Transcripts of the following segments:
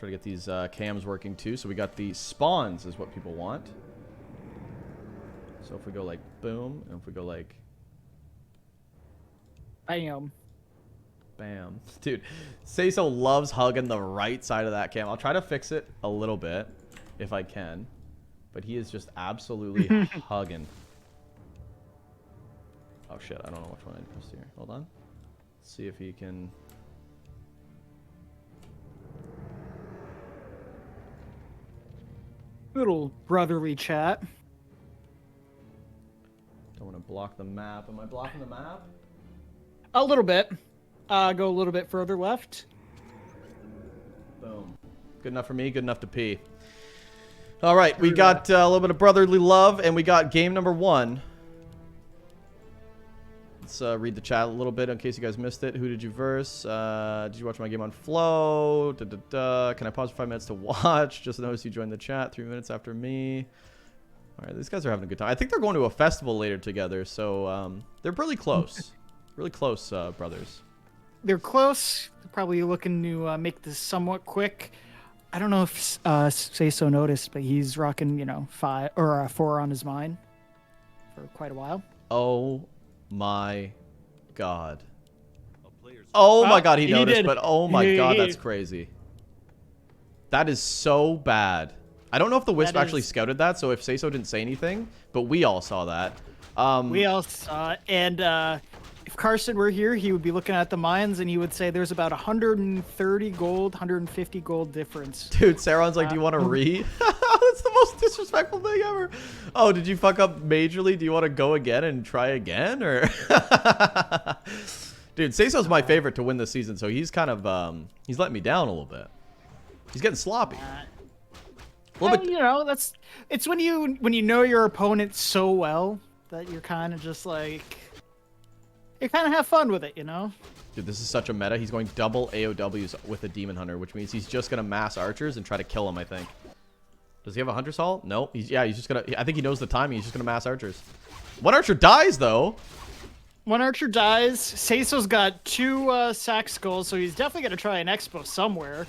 try to get these cams working too. So we got the spawns is what people want. So if we go like boom, and if we go like bam. Bam. Dude, SaysO loves hugging the right side of that cam. I'll try to fix it a little bit if I can. But he is just absolutely hugging. Oh shit, I don't know which one I pressed here. Hold on. Let's see if he can... Little brotherly chat. Don't want to block the map. Am I blocking the map? A little bit. Go a little bit further left. Boom. Good enough for me, good enough to pee. All right, we got a little bit of brotherly love, and we got game number 1. Let's read the chat a little bit in case you guys missed it. Who did you verse? Did you watch my game on Flow? Can I pause for 5 minutes to watch? Just noticed you joined the chat 3 minutes after me. All right, these guys are having a good time. I think they're going to a festival later together, so they're really close. Really close, brothers. They're close. They're probably looking to make this somewhat quick. I don't know if SaysO noticed, but he's rocking, you know, 5 or 4 on his mind for quite a while. Oh my god. Oh my god, he noticed, but oh my god, that's crazy. That is so bad. I don't know if the Wisp actually scouted that, so if SaysO didn't say anything, but we all saw that. We all saw it, and if Carson were here, he would be looking at the mines, and he would say there's about 130 gold, 150 gold difference. Dude, Ceron's like, do you want to read? That's the most disrespectful thing ever. Oh, did you fuck up majorly? Do you want to go again and try again? Or dude, SaysO's my favorite to win this season, so he's kind of, he's letting me down a little bit. He's getting sloppy. Well, you know, it's when you know your opponent so well that you're kind of just like, you kind of have fun with it, you know? Dude, this is such a meta. He's going double AOWs with a Demon Hunter, which means he's just going to mass archers and try to kill him, I think. Does he have a Hunter's Haul? No. He's just going to... I think he knows the timing. He's just going to mass archers. One archer dies, though. One archer dies. SaysO's got 2 sack skulls, so he's definitely going to try an expo somewhere.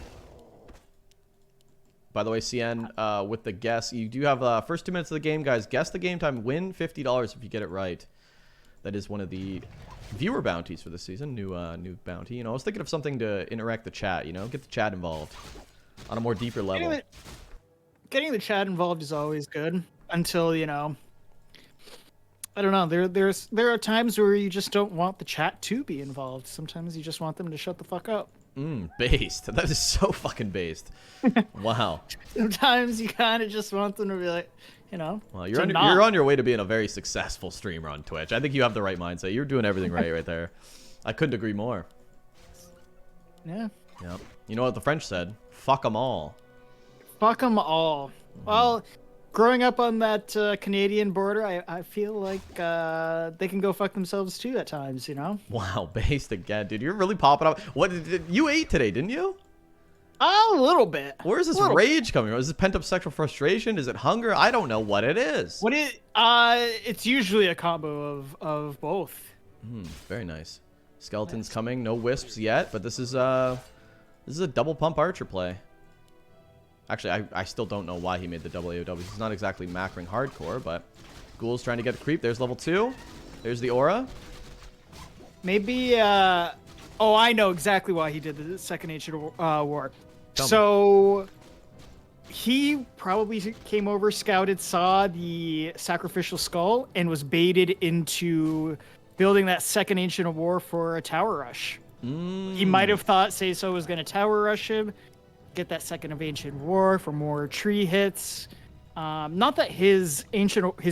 By the way, CN, with the guess, you do have first 2 minutes of the game, guys. Guess the game time. Win $50 if you get it right. That is one of the viewer bounties for this season. New bounty. You know, I was thinking of something to interact the chat. You know, get the chat involved on a more deeper level. Getting the chat involved is always good until, you know, I don't know. There are times where you just don't want the chat to be involved. Sometimes you just want them to shut the fuck up. Based. That is so fucking based. Wow. Sometimes you kind of just want them to be like, you know. Well, you're on your way to being a very successful streamer on Twitch. I think you have the right mindset. You're doing everything right there. I couldn't agree more. Yeah. Yep. You know what the French said? Fuck them all. Fuck them all. Well, growing up on that Canadian border, I feel like they can go fuck themselves too at times, you know? Wow, based again, dude. You're really popping up. What you ate today, didn't you? A little bit. Where's this rage coming from? Is it pent-up sexual frustration? Is it hunger? I don't know what it is. It's usually a combo of both. Very nice. Skeletons coming. No wisps yet, but this is a double pump archer play. Actually, I still don't know why he made the double AOW. He's not exactly macroing hardcore, but Ghoul's trying to get a creep. There's level 2. There's the aura. Maybe, oh, I know exactly why he did the second Ancient War. So he probably came over, scouted, saw the sacrificial skull, and was baited into building that second Ancient War for a tower rush. He might have thought SaysO was going to tower rush him, get that second of Ancient War for more tree hits. Not that his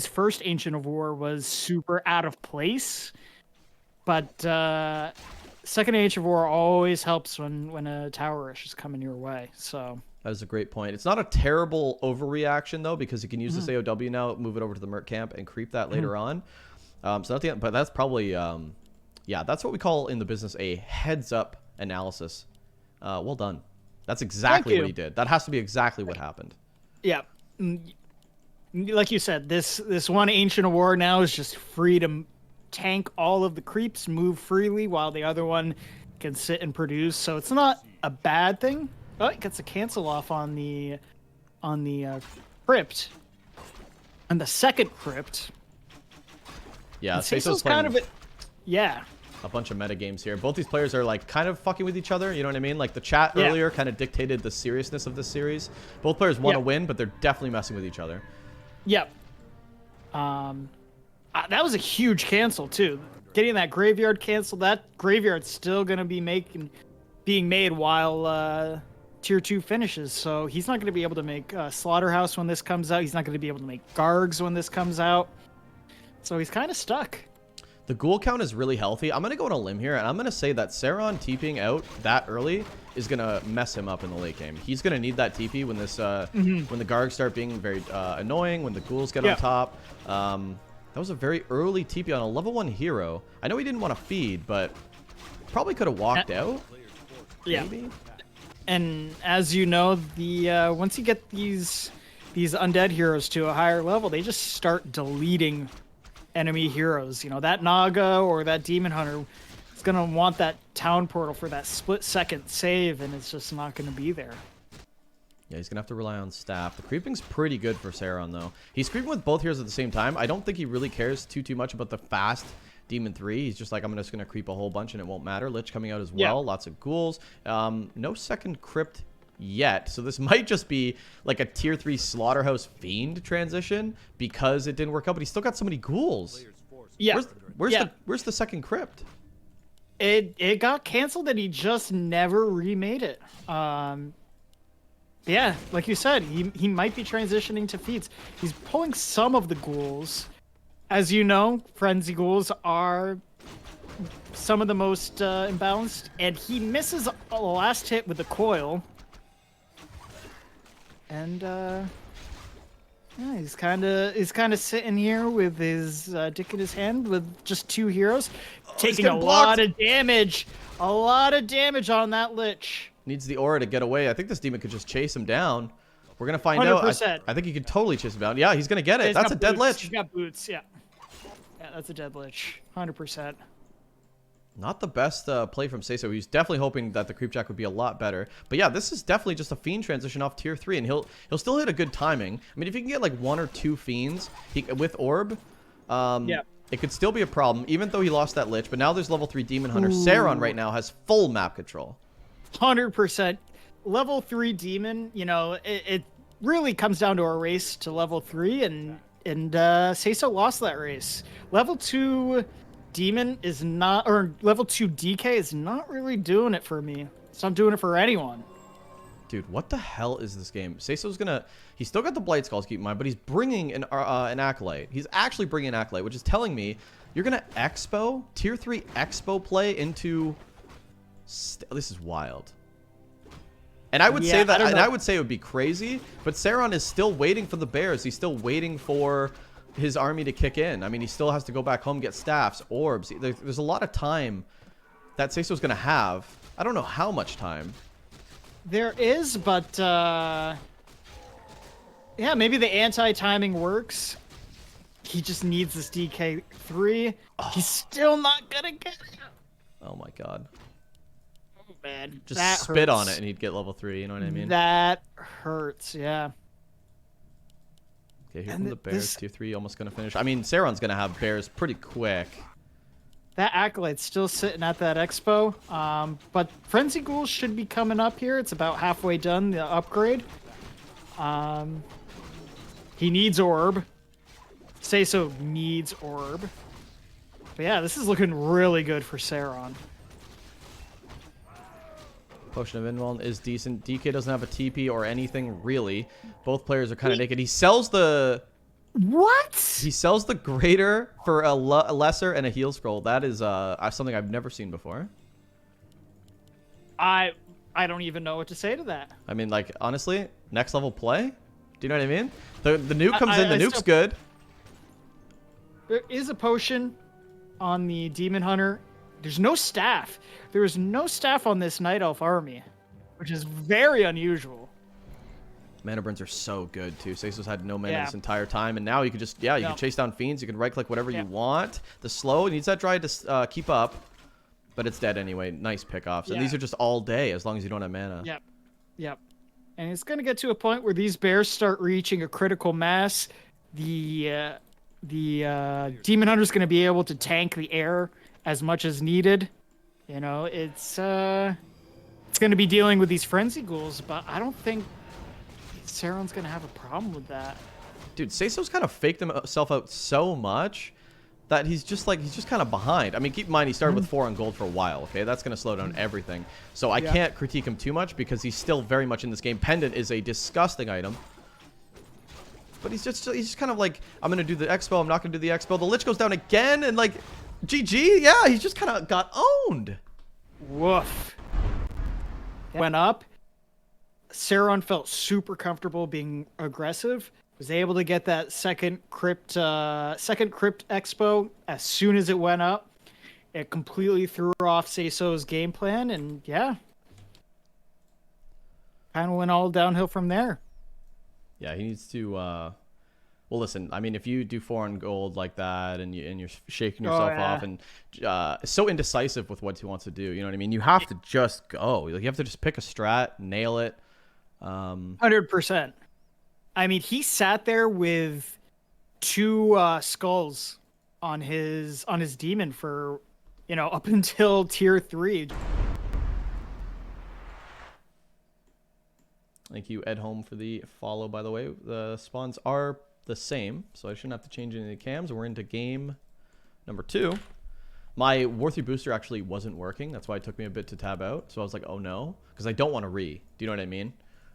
first Ancient of War was super out of place, but second Ancient War always helps when a tower rush is coming your way. So that is a great point. It's not a terrible overreaction though, because you can use this AOW now, move it over to the Merc camp, and creep that later on. So not the end, but that's probably yeah, that's what we call in the business a heads up analysis. Well done. That's exactly what he did. That has to be exactly what happened. Yeah. Like you said, this one Ancient War now is just free to tank all of the creeps, move freely, while the other one can sit and produce. So it's not a bad thing. Oh, it gets a cancel off on the crypt. And the second crypt. Yeah, SaysO's playing kind of yeah. a bunch of meta games here. Both these players are like kind of fucking with each other. You know what I mean? Like the chat earlier kind of dictated the seriousness of this series. Both players want to win, but they're definitely messing with each other. Yep. That was a huge cancel too. Getting that graveyard canceled. That graveyard's still gonna be being made while tier 2 finishes. So he's not gonna be able to make Slaughterhouse when this comes out. He's not gonna be able to make Gargs when this comes out. So he's kind of stuck. The ghoul count is really healthy. I'm going to go on a limb here, and I'm going to say that Ceron TPing out that early is going to mess him up in the late game. He's going to need that TP when this when the Gargs start being very annoying, when the ghouls get on top. That was a very early TP on a level 1 hero. I know he didn't want to feed, but probably could have walked out. Yeah. Maybe. And as you know, the once you get these undead heroes to a higher level, they just start deleting enemy heroes. You know, that Naga or that Demon Hunter is going to want that town portal for that split-second save, and it's just not going to be there. Yeah, he's going to have to rely on staff. The creeping's pretty good for Ceron, though. He's creeping with both heroes at the same time. I don't think he really cares too much about the fast Demon 3. He's just like, I'm just going to creep a whole bunch, and it won't matter. Lich coming out as well. Lots of ghouls. No second crypt yet, so this might just be like a tier 3 Slaughterhouse Fiend transition because it didn't work out, but he's still got so many ghouls. Where's the second crypt? It got canceled and he just never remade it. Yeah, like you said, he might be transitioning to feats. He's pulling some of the ghouls. As you know, frenzy ghouls are some of the most imbalanced, and he misses the last hit with the coil. And yeah, he's kind of sitting here with his dick in his hand with just 2 heroes, taking a lot of damage on that Lich. Needs the aura to get away. I think this demon could just chase him down. We're gonna find out. I think he could totally chase him down. Yeah, he's gonna get it. That's a dead Lich. He's got boots. Yeah, that's a dead Lich. 100%. Not the best play from SaysO. He's definitely hoping that the creep jack would be a lot better. But yeah, this is definitely just a fiend transition off tier 3, and he'll still hit a good timing. I mean, if he can get like 1 or 2 fiends with orb, it could still be a problem, even though he lost that Lich. But now there's level 3 Demon Hunter. Ceron right now has full map control. 100%. Level 3 Demon, you know, it really comes down to a race to level 3, and SaysO lost that race. Level 2 Demon is not, or level 2 DK is not really doing it for me. It's not doing it for anyone. Dude, what the hell is this game? SaysO's gonna, he's still got the Blight Skulls, keep in mind, but he's bringing an Acolyte. He's actually bringing an Acolyte, which is telling me you're gonna Expo, tier 3 Expo play into, this is wild. And I would say that, and I would say it would be crazy, but Ceron is still waiting for the bears. He's still waiting for his army to kick in. I mean, he still has to go back home, get staffs, orbs. There's a lot of time that SaysO's going to have. I don't know how much time. There is, but yeah, maybe the anti-timing works. He just needs this DK3. Oh. He's still not going to get it. Oh my god. Oh, man. Just that spit on it and he'd get level 3, you know what I mean? That hurts, yeah. Okay, here come the bears. Tier 3 almost going to finish. I mean, Ceron's going to have bears pretty quick. That Acolyte's still sitting at that Expo. But Frenzy Ghouls should be coming up here. It's about halfway done, the upgrade. He needs Orb. SaysO needs Orb. But yeah, this is looking really good for Ceron. Potion of Invuln is decent. DK doesn't have a TP or anything, really. Both players are kind of naked. He sells the... What? He sells the greater for a lesser and a heal scroll. That is something I've never seen before. I don't even know what to say to that. I mean, like, honestly, next level play? Do you know what I mean? The nuke comes in. The nuke's good. There is a potion on the Demon Hunter. There's no staff. There is no staff on this Night Elf army, which is very unusual. Mana burns are so good too. SaysO's had no mana this entire time, and now you can just you can chase down fiends. You can right click whatever you want. The slow needs that dry to keep up, but it's dead anyway. Nice pickoffs, and these are just all day as long as you don't have mana. Yep. Yep. And it's going to get to a point where these bears start reaching a critical mass. The Demon Hunter's going to be able to tank the air as much as needed. You know, it's going to be dealing with these frenzy ghouls, but I don't think Ceron's going to have a problem with that. Dude, SaysO's kind of faked himself out so much that he's just kind of behind. I mean, keep in mind he started with 4 on gold for a while, okay? That's going to slow down everything. So I can't critique him too much because he's still very much in this game. Pendant is a disgusting item. But he's just kind of like, I'm going to do the expo, I'm not going to do the expo. The Lich goes down again and like, GG? Yeah, he just kind of got owned. Woof. Went up. Ceron felt super comfortable being aggressive. Was able to get that second crypt expo as soon as it went up. It completely threw off SaysO's game plan, and yeah, kind of went all downhill from there. Yeah, he needs to. Well, listen. I mean, if you do 4 on gold like that, and you're shaking yourself off, and so indecisive with what he wants to do, you know what I mean? You have to just go. You have to just pick a strat, nail it. 100%. I mean, he sat there with 2 skulls on his demon for, you know, up until tier 3. Thank you, Ed Home, for the follow, by the way. The spawns are the same, so I shouldn't have to change any of the cams. We're into game number 2. My War 3 booster actually wasn't working. That's why it took me a bit to tab out. So I was like, oh no, because I don't want to Do you know what I mean?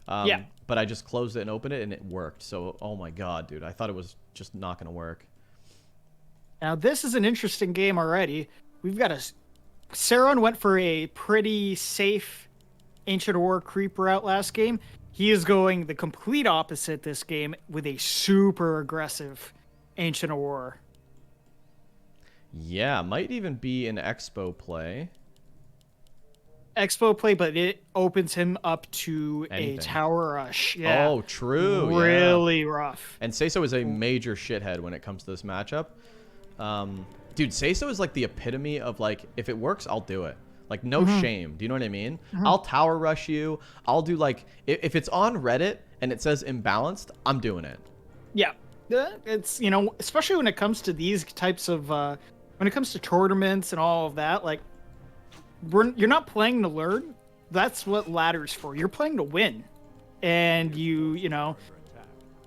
Yeah. But I just closed it and opened it, and it worked. So, oh my god, dude. I thought it was just not going to work. Now, this is an interesting game already. We've got Ceron went for a pretty safe Ancient War creep route last game. He is going the complete opposite this game with a super aggressive Ancient War. Yeah, might even be an Expo play. Expo play, but it opens him up to a tower rush. Yeah. Oh, true. Really rough. And SaysO is a major shithead when it comes to this matchup. Dude, SaysO is like the epitome of like, if it works, I'll do it. Like, no shame. Do you know what I mean? I'll tower rush you. I'll do like, if it's on Reddit and it says imbalanced, I'm doing it. Yeah. It's, you know, especially when it comes to these types of, when it comes to tournaments and all of that, like, you're not playing to learn. That's what ladder's for. You're playing to win, and you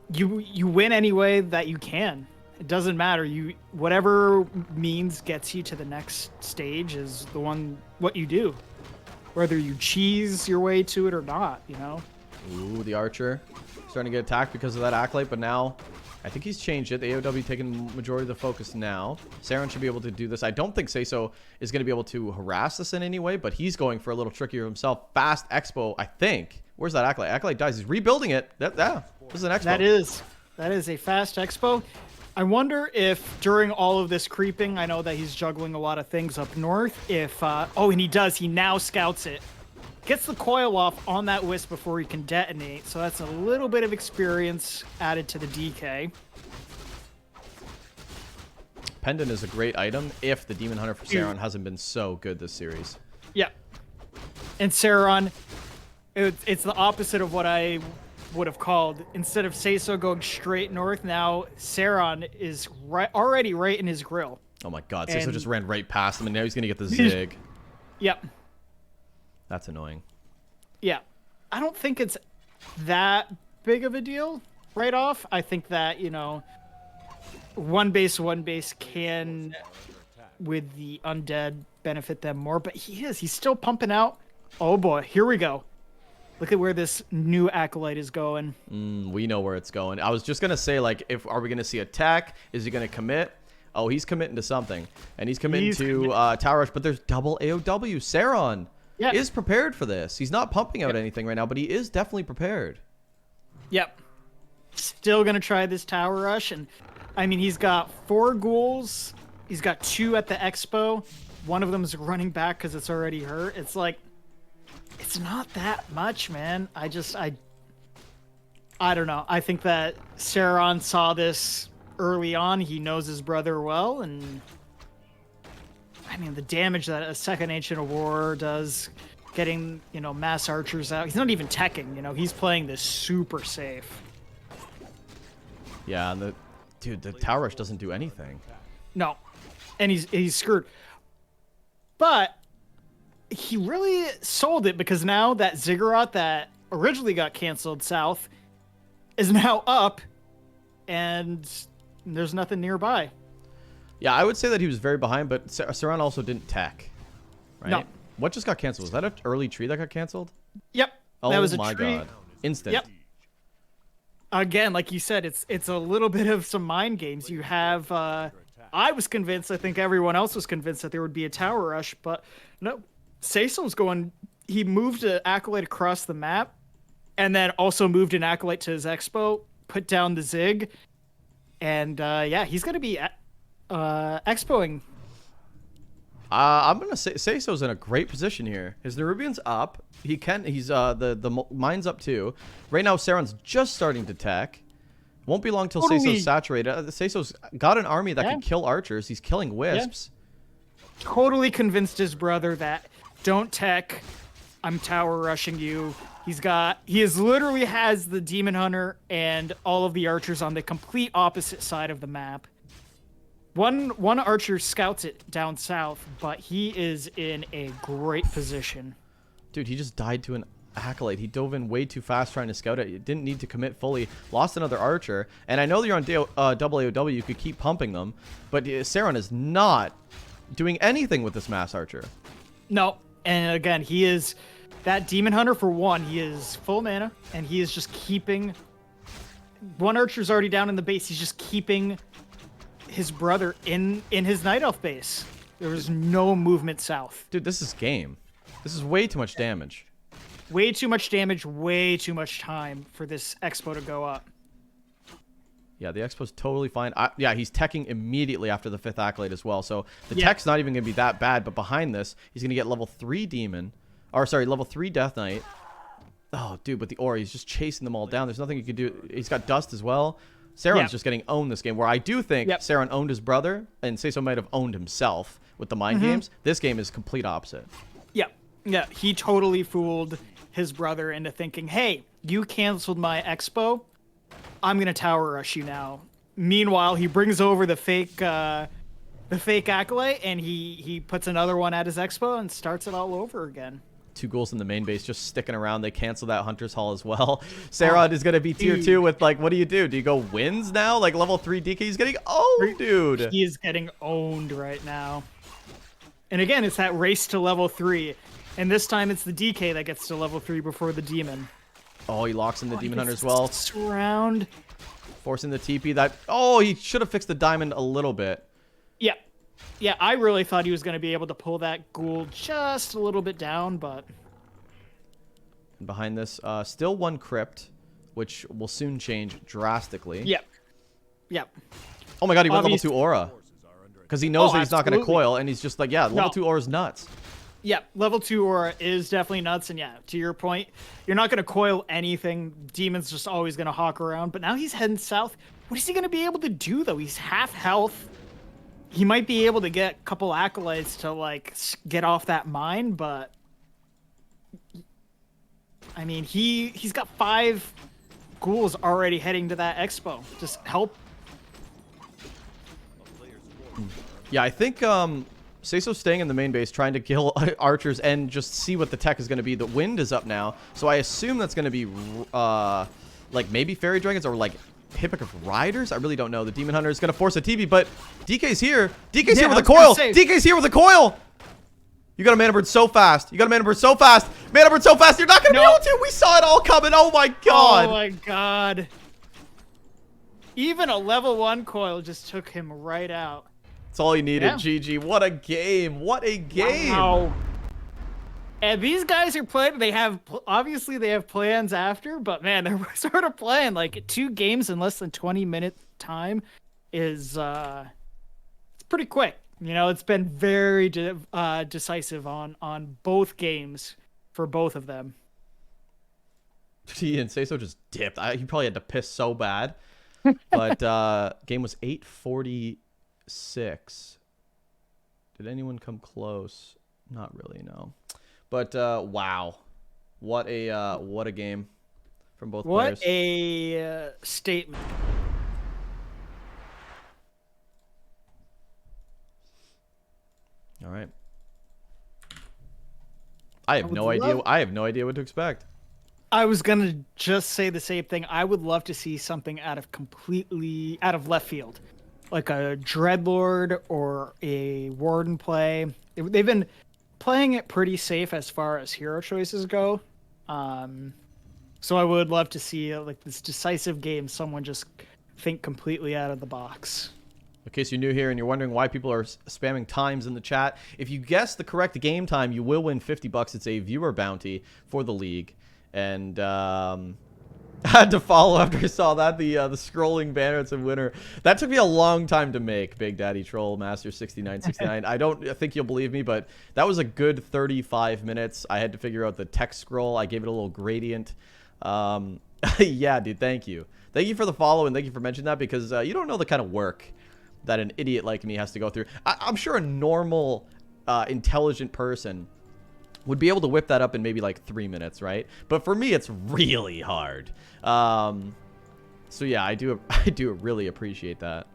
win any way that you can. It doesn't matter. Whatever means gets you to the next stage is what you do, whether you cheese your way to it or not. You know. Ooh, the archer starting to get attacked because of that acolyte, but now I think he's changed it. The AOW taking majority of the focus now. Ceron should be able to do this. I don't think SaysO is going to be able to harass us in any way, but he's going for a little trickier himself. Fast Expo, I think. Where's that acolyte? Acolyte dies. He's rebuilding it. This is an Expo. That is a fast Expo. I wonder if during all of this creeping, I know that he's juggling a lot of things up north. And he does. He now scouts it. Gets the coil off on that wisp before he can detonate, so that's a little bit of experience added to the DK. Pendant is a great item if the Demon Hunter for Ceron hasn't been so good this series. Yeah. And Ceron, it's the opposite of what I would have called. Instead of SaysO going straight north, now Ceron is already right in his grill. Oh my god, SaysO just ran right past him, and now he's going to get the zig. Yep. That's annoying. Yeah. I don't think it's that big of a deal right off. I think that, you know, one base can, with the undead, benefit them more. But he's still pumping out. Oh boy, here we go. Look at where this new acolyte is going. We know where it's going. I was just going to say, like, are we going to see attack? Is he going to commit? Oh, he's committing to something. And he's committing to Tower Rush, but there's double AOW. Ceron is prepared for this. He's not pumping out anything right now, but he is definitely prepared. Yep. Still going to try this Tower Rush. And, I mean, he's got 4 ghouls. He's got 2 at the Expo. One of them is running back because it's already hurt. It's like, it's not that much, man. I don't know. I think that Ceron saw this early on. He knows his brother well, and I mean, the damage that a second Ancient of War does getting, mass archers out. He's not even teching, he's playing this super safe. Yeah, and the tower rush doesn't do anything. No, and he's screwed. But he really sold it because now that Ziggurat that originally got canceled south is now up, and there's nothing nearby. Yeah, I would say that he was very behind, but Ceron also didn't tech, right? No. What just got canceled? Was that an early tree that got canceled? Yep. Oh that was a my tree. god. Instant. Yep. Again, like you said, it's a little bit of some mind games. You have I was convinced, I think everyone else was convinced that there would be a tower rush, but no. SaysO's going, he moved an Acolyte across the map, and then also moved an Acolyte to his Expo, put down the Zig, and yeah, he's going to be expoing. I'm gonna say SaysO's in a great position here. His Nerubian's up. He's the mine's up too. Right now, Ceron's just starting to tech. Won't be long till SaysO's saturated. SaysO's got an army that can kill archers. He's killing wisps. Yeah. Totally convinced his brother that don't tech. I'm tower rushing you. He literally has the Demon Hunter and all of the archers on the complete opposite side of the map. One archer scouts it down south, but he is in a great position. Dude, he just died to an Acolyte. He dove in way too fast trying to scout it. It didn't need to commit fully. Lost another archer. And I know that you're on double AOW. You could keep pumping them. But Ceron is not doing anything with this mass archer. No. And again, he is that Demon Hunter for one. He is full mana. And he is just keeping... One archer's already down in the base. He's just keeping his brother in his Night Elf base. There was no movement south. Dude, this is game. This is way too much damage. Way too much damage, way too much time for this Expo to go up. Yeah, the Expo's totally fine. Yeah, he's teching immediately after the 5th Acolyte as well. So the tech's not even going to be that bad. But behind this, he's going to get level 3 Demon. Or, sorry, level 3 Death Knight. Oh, dude, with the Aura, he's just chasing them all down. There's nothing you can do. He's got DuSt as well. Ceron's just getting owned this game, where I do think Ceron owned his brother, and SaysO might have owned himself with the mind games. This game is complete opposite. Yeah, yeah, he totally fooled his brother into thinking, hey, you canceled my Expo, I'm going to tower rush you now. Meanwhile, he brings over the fake Acolyte, and he puts another one at his Expo and starts it all over again. 2 ghouls in the main base just sticking around. They cancel that Hunter's Hall as well. Ceron is going to be tier 2 with, like, what do? Do you go wins now? Like, level 3 DK? He's getting owned, dude. He is getting owned right now. And again, it's that race to level 3. And this time it's the DK that gets to level 3 before the Demon. Oh, he locks in the Demon Hunter as well. Surround. Forcing the TP. Oh, he should have fixed the diamond a little bit. Yeah. Yeah, I really thought he was going to be able to pull that ghoul just a little bit down, but... And behind this, still 1 crypt, which will soon change drastically. Yep. Yep. Oh my god, he went level 2 aura. Because he knows that he's not going to coil, and he's just like, yeah, level 2 aura's nuts. Yeah, level 2 aura is definitely nuts, and yeah, to your point, you're not going to coil anything. Demon's just always going to hawk around, but now he's heading south. What is he going to be able to do, though? He's half health. He might be able to get a couple Acolytes to, like, get off that mine, but... I mean, he's got 5 ghouls already heading to that Expo. Just help. Yeah, I think SaysO's staying in the main base, trying to kill archers and just see what the tech is going to be. The wind is up now, so I assume that's going to be, like, maybe Fairy Dragons or, like, Hippogriff Riders? I really don't know. The Demon Hunter is going to force a TP, but DK's here. DK's here with a coil. DK's here with a coil. You got a mana bird so fast. You got a mana bird so fast. Mana bird so fast. You're not going to be able to. We saw it all coming. Oh, my God. Oh, my God. Even a level 1 coil just took him right out. That's all he needed. Yeah. GG. What a game. What a game. Wow. And these guys are playing. Obviously they have plans after, but man, they're sort of playing like 2 games in less than 20-minute time is it's pretty quick. You know, it's been very decisive on both games for both of them. He and SaysO just dipped. He probably had to piss so bad. But game was 8:46. Did anyone come close? Not really, no. But wow, what a game from both What players. a statement. All right. I have no idea. I have no idea what to expect. I was gonna just say the same thing. I would love to see something completely out of left field, like a Dreadlord or a Warden play. They've been playing it pretty safe as far as hero choices go. So I would love to see like this decisive game. Someone just think completely out of the box. In case you're new here and you're wondering why people are spamming times in the chat, if you guess the correct game time, you will win $50. It's a viewer bounty for the league. And I had to follow after I saw that, the scrolling banner. It's a winner. That took me a long time to make, Big Daddy Troll Master 6969. I don't think you'll believe me, but that was a good 35 minutes. I had to figure out the text scroll. I gave it a little gradient. Yeah, dude, thank you. Thank you for the follow, and thank you for mentioning that, because you don't know the kind of work that an idiot like me has to go through. I'm sure a normal, intelligent person would be able to whip that up in maybe like 3 minutes, right? But for me, it's really hard. So yeah, I do really appreciate that.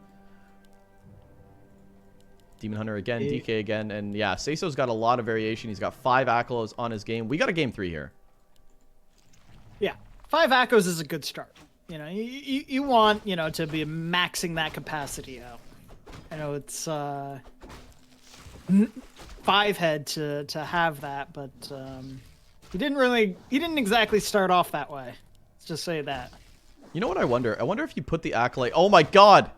Demon Hunter again, DK again, and yeah, SaysO's got a lot of variation. He's got 5 Aklos on his game. We got a game 3 here. Yeah, 5 Akos is a good start. You know, you want, you know, to be maxing that capacity out. I know it's 5 head to have that, but he didn't exactly start off that way. Let's just say that. You know what I wonder? I wonder if you put the Acolyte. Oh my god!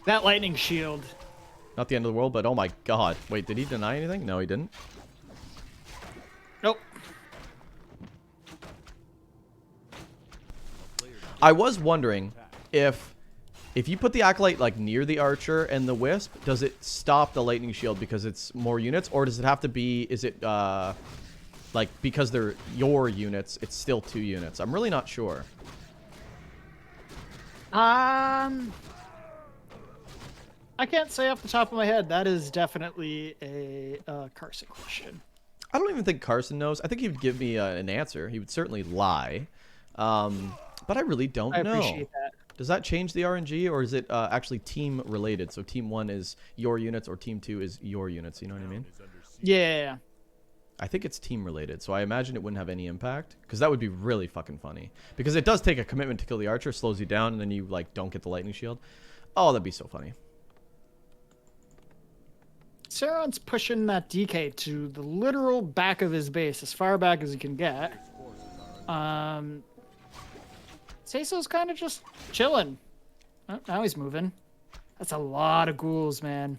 That lightning shield. Not the end of the world, but oh my god. Wait, did he deny anything? No, he didn't. Nope. I was wondering if you put the Acolyte like near the Archer and the Wisp, does it stop the lightning shield because it's more units, or does it have to be, is it like because they're your units, it's still 2 units? I'm really not sure. I can't say off the top of my head. That is definitely a Carson question. I don't even think Carson knows. I think he would give me an answer. He would certainly lie. But I really don't know. I appreciate that. Does that change the RNG, or is it actually team related? So team 1 is your units, or team 2 is your units. You know what I mean? Yeah. I think it's team related, so I imagine it wouldn't have any impact, because that would be really fucking funny. Because it does take a commitment to kill the Archer, slows you down, and then you like don't get the lightning shield. Oh, that'd be so funny. Ceron's pushing that DK to the literal back of his base, as far back as he can get. SaysO's kind of just chilling. Oh, now he's moving. That's a lot of ghouls, man.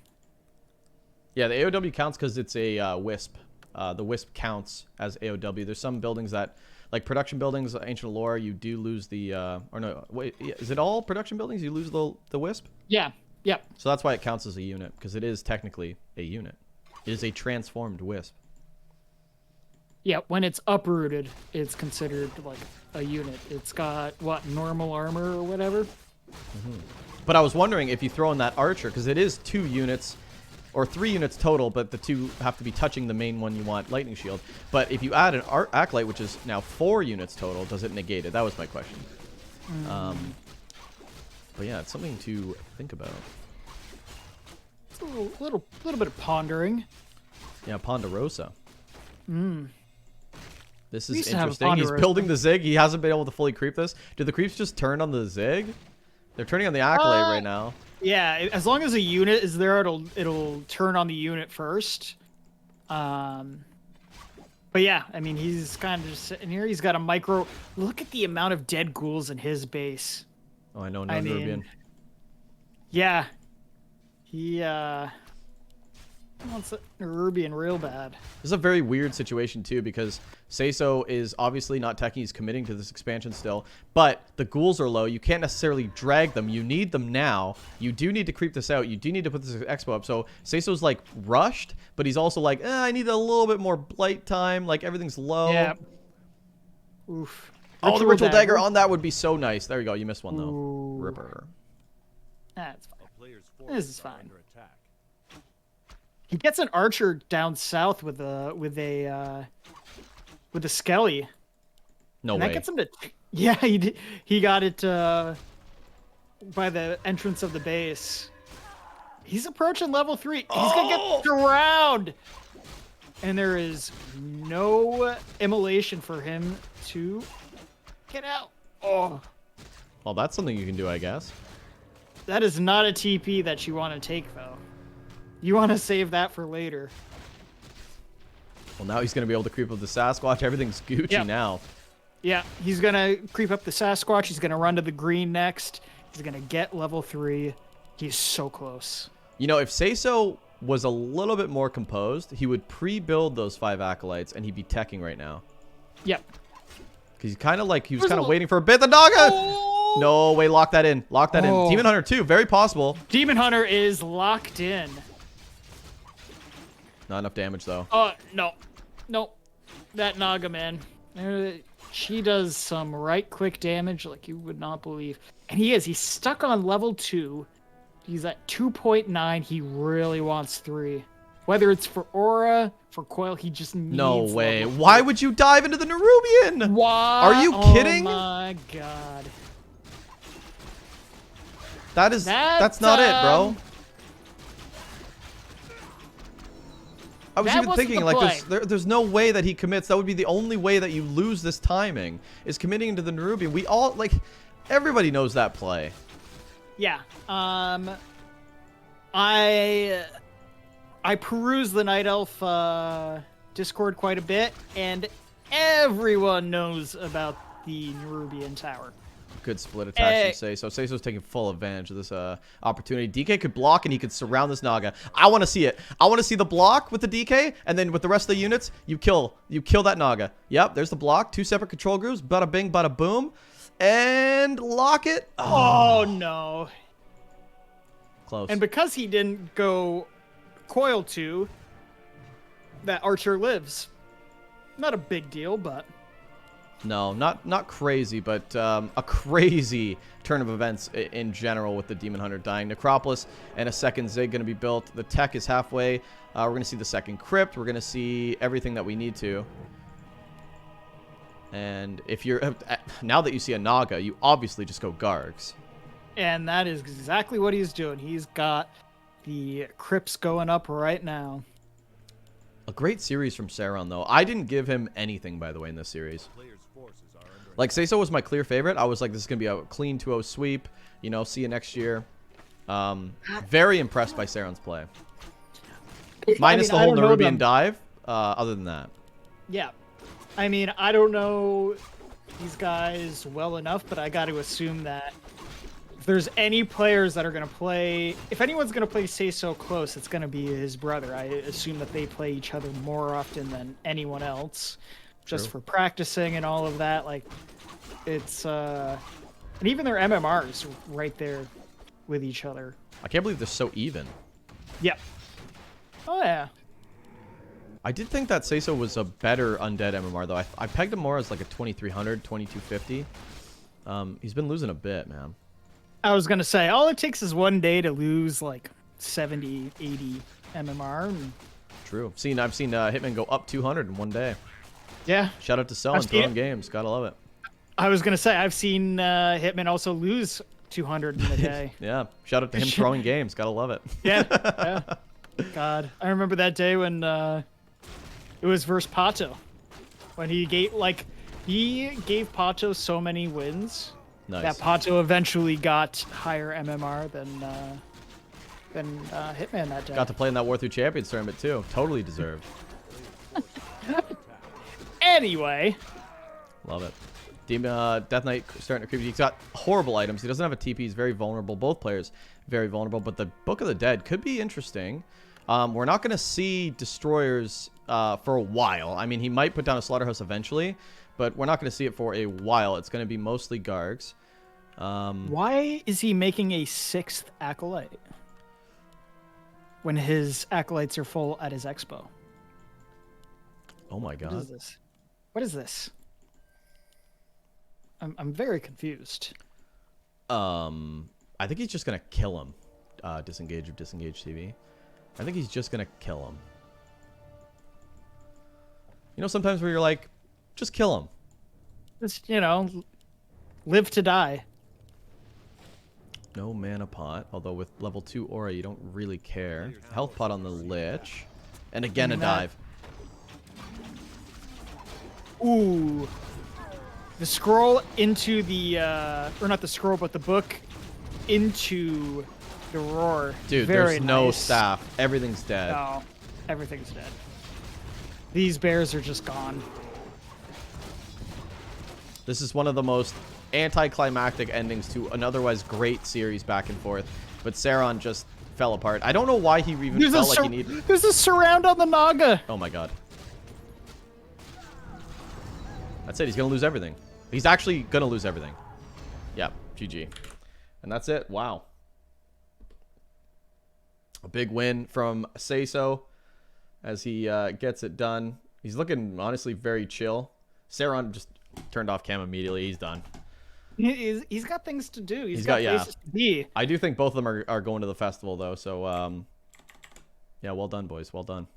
Yeah, the AOW counts because it's a Wisp. The Wisp counts as AOW. There's some buildings that, like production buildings, Ancient Allure, you do lose the... or no, wait, is it all production buildings? You lose the Wisp? Yeah, yep. So that's why it counts as a unit, because it is technically a unit. It is a transformed Wisp. Yeah, when it's uprooted, it's considered like a unit. It's got, what, normal armor or whatever? Mm-hmm. But I was wondering if you throw in that Archer, because it is 2 units, or 3 units total, but the 2 have to be touching the main one you want, Lightning Shield. But if you add an Acolyte, which is now 4 units total, does it negate it? That was my question. But yeah, it's something to think about. It's a little bit of pondering. Yeah, Ponderosa. This is used to have a interesting. He's Ponderosa. building the Zig. He hasn't been able to fully creep this. Do the creeps just turn on the Zig? They're turning on the Acolyte right now. Yeah, as long as a unit is there, it'll turn on the unit first. But yeah, I mean, he's kind of just sitting here. He's got a micro. Look at the amount of dead ghouls in his base. Oh, I know, no Nerubian. Yeah, he wants a Nerubian real bad. This is a very weird situation too, because SaysO is obviously not teching. He's committing to this expansion still, but the ghouls are low. You can't necessarily drag them. You need them now. You do need to creep this out. You do need to put this expo up. So SaysO's like rushed, but he's also like, I need a little bit more blight time. Like everything's low. Yeah. Oof. Oh, the Ritual Dagger on that would be so nice. There you go. You missed one though. Ooh. Ripper. That's fine. This is fine. He gets an Archer down south with a with a Skelly. No and way. That gets him to... Yeah, he got it by the entrance of the base. He's approaching level 3. He's going to get drowned. And there is no immolation for him to get out. Oh. Well, that's something you can do, I guess. That is not a TP that you want to take, though. You want to save that for later. Well, now he's going to be able to creep up the Sasquatch. Everything's Gucci now. Yeah, he's going to creep up the Sasquatch. He's going to run to the green next. He's going to get level 3. He's so close. You know, if SaysO was a little bit more composed, he would pre-build those 5 Acolytes, and he'd be teching right now. Yep. Because he's kind of like, he was kind of waiting for a bit. The Naga! Oh! No way, lock that in. Lock that in. Demon Hunter too, very possible. Demon Hunter is locked in. Not enough damage, though. Oh, no. No. That Naga, man. She does some right-click damage like you would not believe. And he's stuck on level 2. He's at 2.9. He really wants 3. Whether it's for Aura, for Coil, he just needs... No way. Why would you dive into the Nerubian? Why? Are you kidding? Oh my god. That's not it, bro. I was even thinking, like, there's no way that he commits. That would be the only way that you lose this timing, is committing into the Nerubian. We all, like, everybody knows that play. Yeah. I peruse the Night Elf Discord quite a bit, and everyone knows about the Nerubian Tower. Good split attack from SaysO. SaysO's taking full advantage of this opportunity. DK could block, and he could surround this Naga. I want to see it. I want to see the block with the DK, and then with the rest of the units, you kill that Naga. Yep, there's the block. 2 separate control grooves. Bada bing, bada boom. And lock it. Oh, no. Close. And because he didn't go Coil 2, that Archer lives. Not a big deal, but... No, not crazy, but a crazy turn of events in general with the Demon Hunter dying. Necropolis and a second Zig going to be built. The tech is halfway. We're going to see the second Crypt. We're going to see everything that we need to. And if you're... Now that you see a Naga, you obviously just go Gargs. And that is exactly what he's doing. He's got the Crypts going up right now. A great series from Ceron, though. I didn't give him anything, by the way, in this series. Like, SaysO was my clear favorite. I was like, this is going to be a clean 2-0 sweep. You know, see you next year. Very impressed by Ceron's play. Minus the whole Nerubian dive. Other than that. Yeah. I mean, I don't know these guys well enough, but I got to assume that if there's any players that are going to play... If anyone's going to play SaysO close, it's going to be his brother. I assume that they play each other more often than anyone else. Just for practicing and all of that, like, it's, and even their MMRs right there with each other. I can't believe they're so even. Yep. Oh, yeah. I did think that SaysO was a better undead MMR, though. I pegged him more as, like, a 2300, 2250. He's been losing a bit, man. I was going to say, all it takes is one day to lose, like, 70, 80 MMR. And... True. I've seen Hitman go up 200 in one day. Yeah. Shout out to Ceron throwing games. Gotta love it. I was going to say, I've seen Hitman also lose 200 in a day. Yeah. Shout out to him throwing games. Gotta love it. Yeah. God. I remember that day when it was versus Pato. When he gave Pato so many wins that Pato eventually got higher MMR than Hitman that day. Got to play in that War Through Champions tournament, too. Totally deserved. Anyway. Love it. Death Knight starting to creep. He's got horrible items. He doesn't have a TP. He's very vulnerable. Both players very vulnerable. But the Book of the Dead could be interesting. We're not going to see Destroyers for a while. I mean, he might put down a Slaughterhouse eventually. But we're not going to see it for a while. It's going to be mostly Gargs. Why is he making a 6th Acolyte when his Acolytes are full at his expo? Oh my god. What is this? What is this? I'm very confused. I think he's just gonna kill him. Disengage of Disengage TV. I think he's just gonna kill him. You know, sometimes where you're like, Just kill him. Just, you know, live to die. No mana pot, although with level 2 aura, you don't really care. Health pot on the Lich. And again, a dive. Ooh. The scroll into the, or not the scroll, but the book into the roar. Dude, Very there's no nice. staff. Everything's dead. No, everything's dead. These bears are just gone. This is one of the most anticlimactic endings to an otherwise great series back and forth. But Ceron just fell apart. I don't know why he even felt like he needed... There's a surround on the Naga. Oh my god. That's it. He's going to lose everything. He's actually going to lose everything. Yep. GG. And that's it. Wow. A big win from SaysO as he gets it done. He's looking, honestly, very chill. Ceron just turned off cam immediately. He's done. He's got things to do. He's got places to be. I do think both of them are going to the festival, though. So, yeah, well done, boys. Well done.